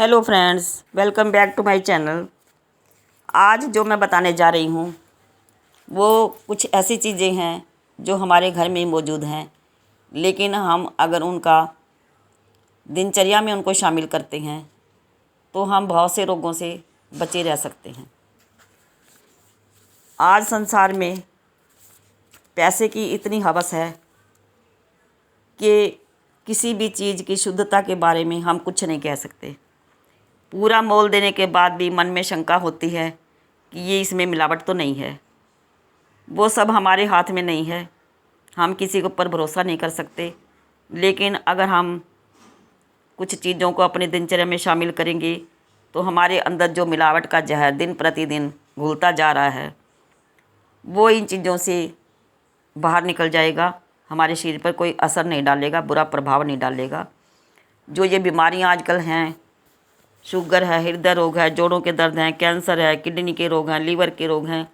Hello friends, welcome back to my channel. आज जो मैं बताने जा रही हूँ वो कुछ ऐसी चीज़ें हैं जो हमारे घर में मौजूद हैं, लेकिन हम अगर उनका दिनचर्या में उनको शामिल करते हैं तो हम बहुत से रोगों से बचे रह सकते हैं। आज संसार में पैसे की इतनी हवस है कि किसी भी चीज़ की शुद्धता के बारे में हम कुछ नहीं कह सकते। पूरा मोल देने के बाद भी मन में शंका होती है कि ये इसमें मिलावट तो नहीं है। वो सब हमारे हाथ में नहीं है, हम किसी के ऊपर भरोसा नहीं कर सकते। लेकिन अगर हम कुछ चीज़ों को अपने दिनचर्या में शामिल करेंगे तो हमारे अंदर जो मिलावट का जहर दिन प्रतिदिन घुलता जा रहा है वो इन चीज़ों से बाहर निकल जाएगा, हमारे शरीर पर कोई असर नहीं डालेगा, बुरा प्रभाव नहीं डालेगा। जो ये बीमारियां आजकल हैं, शुगर है, हृदय रोग है, जोड़ों के दर्द हैं, कैंसर है, किडनी के रोग हैं, लीवर के रोग हैं,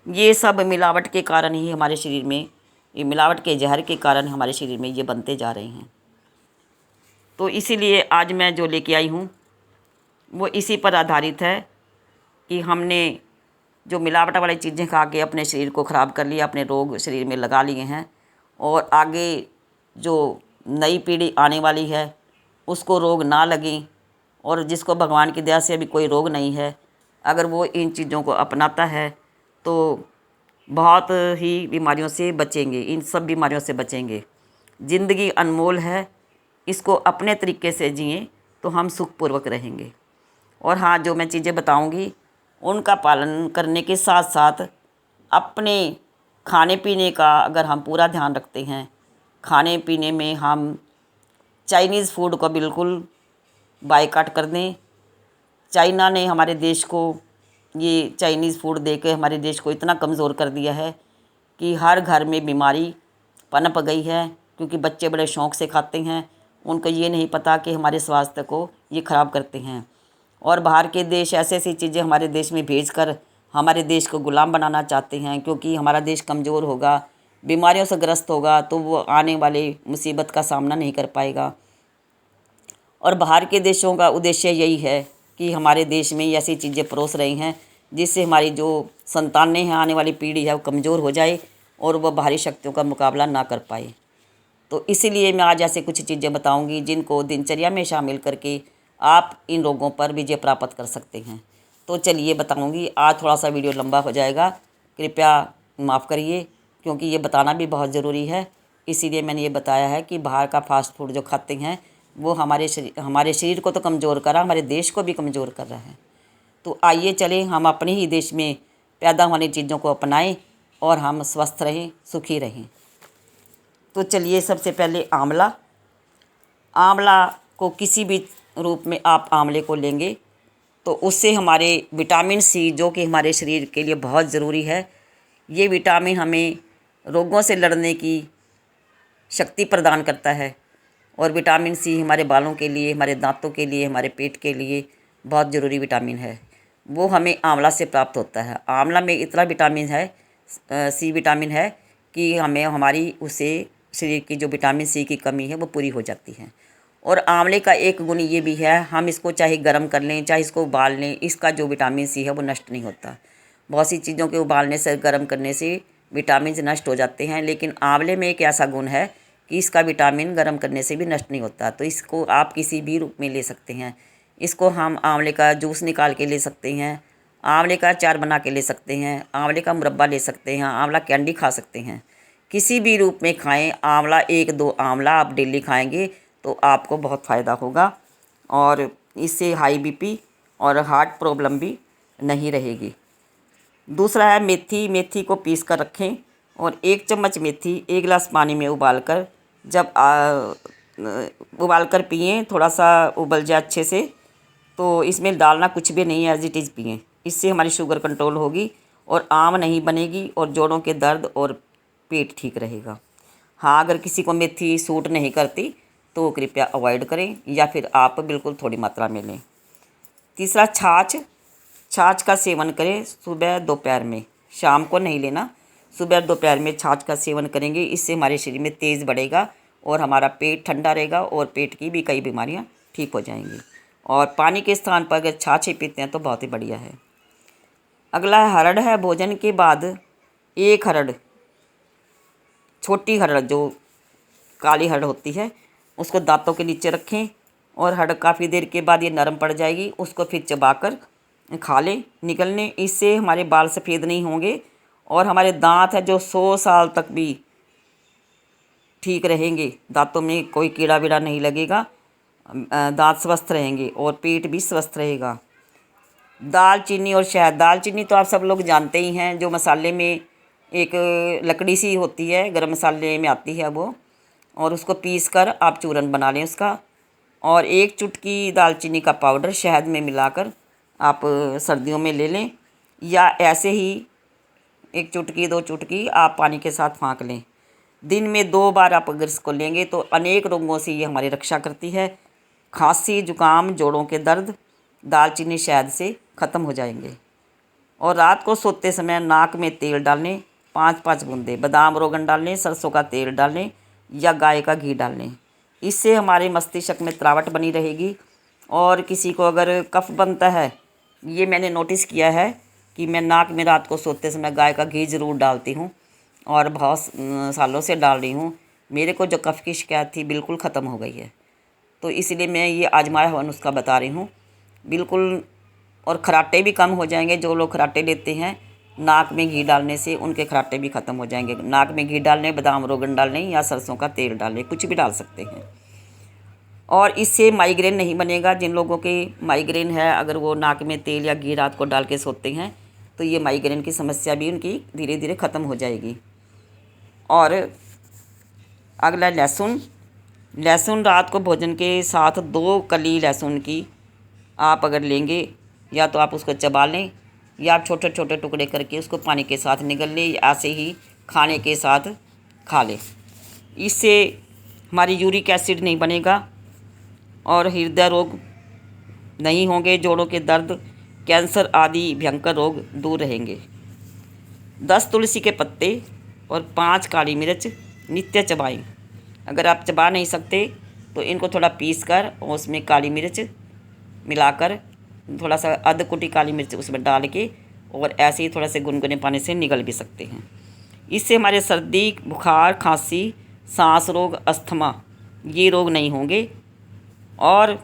ये सब मिलावट के कारण ही हमारे शरीर में, ये मिलावट के जहर के कारण हमारे शरीर में ये बनते जा रहे हैं। तो इसीलिए आज मैं जो लेके आई हूँ वो इसी पर आधारित है कि हमने जो मिलावट वाली चीज़ें खा के अपने शरीर को ख़राब कर लिया, अपने रोग शरीर में लगा लिए हैं, और आगे जो नई पीढ़ी आने वाली है उसको रोग ना लगें, और जिसको भगवान की दया से अभी कोई रोग नहीं है, अगर वो इन चीज़ों को अपनाता है तो बहुत ही बीमारियों से बचेंगे, इन सब बीमारियों से बचेंगे। ज़िंदगी अनमोल है, इसको अपने तरीके से जिएं तो हम सुखपूर्वक रहेंगे। और हाँ, जो मैं चीज़ें बताऊंगी उनका पालन करने के साथ साथ अपने खाने पीने का अगर हम पूरा ध्यान रखते हैं, खाने पीने में हम चाइनीज़ फूड को बिल्कुल बायकॉट कर दें। चाइना ने हमारे देश को ये चाइनीज़ फूड दे के हमारे देश को इतना कमज़ोर कर दिया है कि हर घर में बीमारी पनप गई है, क्योंकि बच्चे बड़े शौक़ से खाते हैं। उनको ये नहीं पता कि हमारे स्वास्थ्य को ये ख़राब करते हैं, और बाहर के देश ऐसी ऐसी चीज़ें हमारे देश में भेजकर हमारे देश को गुलाम बनाना चाहते हैं। क्योंकि हमारा देश कमज़ोर होगा, बीमारियों से ग्रस्त होगा तो वो आने वाले मुसीबत का सामना नहीं कर पाएगा। और बाहर के देशों का उद्देश्य यही है कि हमारे देश में ऐसी चीज़ें परोस रही हैं जिससे हमारी जो संतानें हैं, आने वाली पीढ़ी है, वो कमज़ोर हो जाए और वह बाहरी शक्तियों का मुकाबला ना कर पाए। तो इसीलिए मैं आज ऐसे कुछ चीज़ें बताऊंगी जिनको दिनचर्या में शामिल करके आप इन रोगों पर विजय प्राप्त कर सकते हैं। तो चलिए बताऊंगी। आज थोड़ा सा वीडियो लंबा हो जाएगा, कृपया माफ़ करिए, क्योंकि ये बताना भी बहुत ज़रूरी है। इसीलिए मैंने ये बताया है कि बाहर का फास्ट फूड जो खाते हैं वो हमारे शरीर को तो कमज़ोर कर रहा है, हमारे देश को भी कमज़ोर कर रहा है। तो आइए चलें, हम अपने ही देश में पैदा होने चीज़ों को अपनाएं और हम स्वस्थ रहें, सुखी रहें। तो चलिए, सबसे पहले आंवला। आंवला को किसी भी रूप में आप आंवले को लेंगे तो उससे हमारे विटामिन सी, जो कि हमारे शरीर के लिए बहुत ज़रूरी है, ये विटामिन हमें रोगों से लड़ने की शक्ति प्रदान करता है। और विटामिन सी हमारे बालों के लिए, हमारे दांतों के लिए, हमारे पेट के लिए बहुत ज़रूरी विटामिन है। वो हमें आंवला से प्राप्त होता है। आंवला में इतना विटामिन है, सी विटामिन है, कि हमें हमारी उससे शरीर की जो विटामिन सी की कमी है वो पूरी हो जाती है। और आंवले का एक गुण ये भी है, हम इसको चाहे गर्म कर लें, चाहे इसको उबाल लें, इसका जो विटामिन सी है वो नष्ट नहीं होता। बहुत सी चीज़ों के उबालने से, गर्म करने से विटामिन नष्ट हो जाते हैं, लेकिन आंवले में एक ऐसा गुण है कि इसका विटामिन गर्म करने से भी नष्ट नहीं होता। तो इसको आप किसी भी रूप में ले सकते हैं। इसको हम आंवले का जूस निकाल के ले सकते हैं, आंवले का अचार बना के ले सकते हैं, आंवले का मुरब्बा ले सकते हैं, आंवला कैंडी खा सकते हैं। किसी भी रूप में खाएं आंवला। 1-2 आंवला आप डेली खाएंगे तो आपको बहुत फ़ायदा होगा, और इससे हाई बीपी और हार्ट प्रॉब्लम भी नहीं रहेगी। दूसरा है मेथी। मेथी को पीस कर रखें और 1 चम्मच मेथी 1 गिलास पानी में उबाल कर, जब उबाल कर पिएँ, थोड़ा सा उबल जाए अच्छे से, तो इसमें डालना कुछ भी नहीं है, एज इट इज़ पिएँ। इससे हमारी शुगर कंट्रोल होगी और आम नहीं बनेगी, और जोड़ों के दर्द और पेट ठीक रहेगा। हाँ, अगर किसी को मेथी सूट नहीं करती तो कृपया अवॉइड करें, या फिर आप बिल्कुल थोड़ी मात्रा में लें। तीसरा, छाछ। छाछ का सेवन करें सुबह दोपहर में, शाम को नहीं लेना। सुबह दोपहर में छाछ का सेवन करेंगे, इससे हमारे शरीर में तेज़ बढ़ेगा और हमारा पेट ठंडा रहेगा और पेट की भी कई बीमारियां ठीक हो जाएंगी। और पानी के स्थान पर अगर छाछ ही पीते हैं तो बहुत ही बढ़िया है। अगला हरड़ है। भोजन के बाद एक हरड़, छोटी हरड़ जो काली हरड़ होती है, उसको दांतों के नीचे रखें और हरड़ काफ़ी देर के बाद ये नरम पड़ जाएगी, उसको फिर चबाकर खा लें। निकलने इससे हमारे बाल सफ़ेद नहीं होंगे और हमारे दांत है जो 100 साल तक भी ठीक रहेंगे, दांतों में कोई कीड़ा वीड़ा नहीं लगेगा, दांत स्वस्थ रहेंगे और पेट भी स्वस्थ रहेगा। दालचीनी और शहद। दालचीनी तो आप सब लोग जानते ही हैं, जो मसाले में एक लकड़ी सी होती है, गरम मसाले में आती है वो, और उसको पीस कर आप चूरन बना लें उसका। और एक चुटकी दालचीनी का पाउडर शहद में मिलाकर आप सर्दियों में ले लें, या ऐसे ही 1 चुटकी 2 चुटकी आप पानी के साथ फाँक लें। दिन में 2 बार आप अगर इसको लेंगे तो अनेक रोगों से ये हमारी रक्षा करती है। खांसी, जुकाम, जोड़ों के दर्द दालचीनी शहद से ख़त्म हो जाएंगे। और रात को सोते समय नाक में तेल डालें, 5-5 बूंदे बादाम रोगन डालें, सरसों का तेल डालें या गाय का घी डालें। इससे हमारे मस्तिष्क में तरावट बनी रहेगी। और किसी को अगर कफ बनता है, ये मैंने नोटिस किया है कि मैं नाक में रात को सोते समय गाय का घी ज़रूर डालती हूँ और बहुत सालों से डाल रही हूँ। मेरे को जो कफ की शिकायत थी बिल्कुल ख़त्म हो गई है। तो इसलिए मैं ये आजमाया हुआ नुस्खा बता रही हूँ बिल्कुल। और खराटे भी कम हो जाएंगे। जो लोग खराटे लेते हैं नाक में घी डालने से, उनके खराटे भी ख़त्म हो जाएंगे। नाक में घी डालने, बादाम रोगन डालने या सरसों का तेल डालने, कुछ भी डाल सकते हैं। और इससे माइग्रेन नहीं बनेगा। जिन लोगों के माइग्रेन है, अगर वो नाक में तेल या घी रात को डाल के सोते हैं तो ये माइग्रेन की समस्या भी उनकी धीरे धीरे ख़त्म हो जाएगी। और अगला लहसुन। लहसुन रात को भोजन के साथ 2 कली लहसुन की आप अगर लेंगे, या तो आप उसको चबा लें या आप छोटे छोटे टुकड़े करके उसको पानी के साथ निगल लें, ऐसे ही खाने के साथ खा लें। इससे हमारी यूरिक एसिड नहीं बनेगा और हृदय रोग नहीं होंगे, जोड़ों के दर्द, कैंसर आदि भयंकर रोग दूर रहेंगे। 10 तुलसी के पत्ते और 5 काली मिर्च नित्य चबाएं। अगर आप चबा नहीं सकते तो इनको थोड़ा पीस कर और उसमें काली मिर्च मिलाकर, थोड़ा सा आध कुटी काली मिर्च उसमें डाल के, और ऐसे ही थोड़ा से गुनगुने पानी से निगल भी सकते हैं। इससे हमारे सर्दी, बुखार, खांसी, सांस रोग, अस्थमा ये रोग नहीं होंगे। और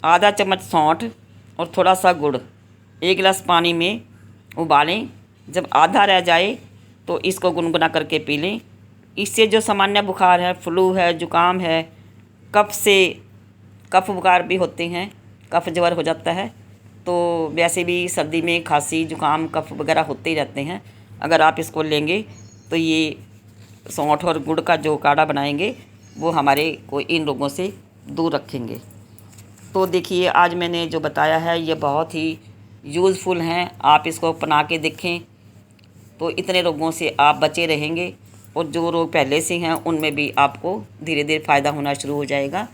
आधा चम्मच सौंठ और थोड़ा सा गुड़ 1 गिलास पानी में उबालें। जब आधा रह जाए तो इसको गुनगुना करके पी लें। इससे जो सामान्य बुखार है, फ्लू है, जुकाम है, कफ बुखार भी होते हैं, कफ ज्वर हो जाता है, तो वैसे भी सर्दी में खांसी, जुकाम, कफ वगैरह होते ही रहते हैं। अगर आप इसको लेंगे तो ये सौंठ और गुड़ का जो काढ़ा बनाएंगे वो हमारे को इन रोगों से दूर रखेंगे। तो देखिए, आज मैंने जो बताया है ये बहुत ही यूज़फुल हैं। आप इसको अपना के देखें तो इतने रोगों से आप बचे रहेंगे, और जो रोग पहले से हैं उनमें भी आपको धीरे धीरे फ़ायदा होना शुरू हो जाएगा।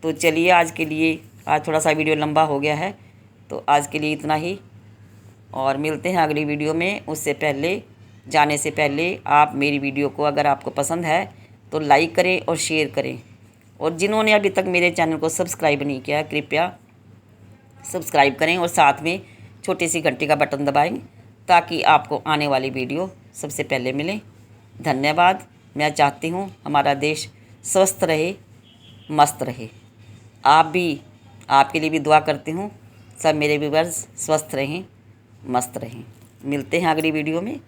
तो चलिए, आज के लिए, आज थोड़ा सा वीडियो लंबा हो गया है, तो आज के लिए इतना ही, और मिलते हैं अगली वीडियो में। उससे पहले, जाने से पहले, आप मेरी वीडियो को अगर आपको पसंद है तो लाइक करें और शेयर करें। और जिन्होंने अभी तक मेरे चैनल को सब्सक्राइब नहीं किया, कृपया सब्सक्राइब करें और साथ में छोटी सी घंटी का बटन दबाएं, ताकि आपको आने वाली वीडियो सबसे पहले मिले। धन्यवाद। मैं चाहती हूँ हमारा देश स्वस्थ रहे, मस्त रहे। आप भी, आपके लिए भी दुआ करती हूँ। सब मेरे व्यूअर्स स्वस्थ रहें, मस्त रहें। मिलते हैं अगली वीडियो में।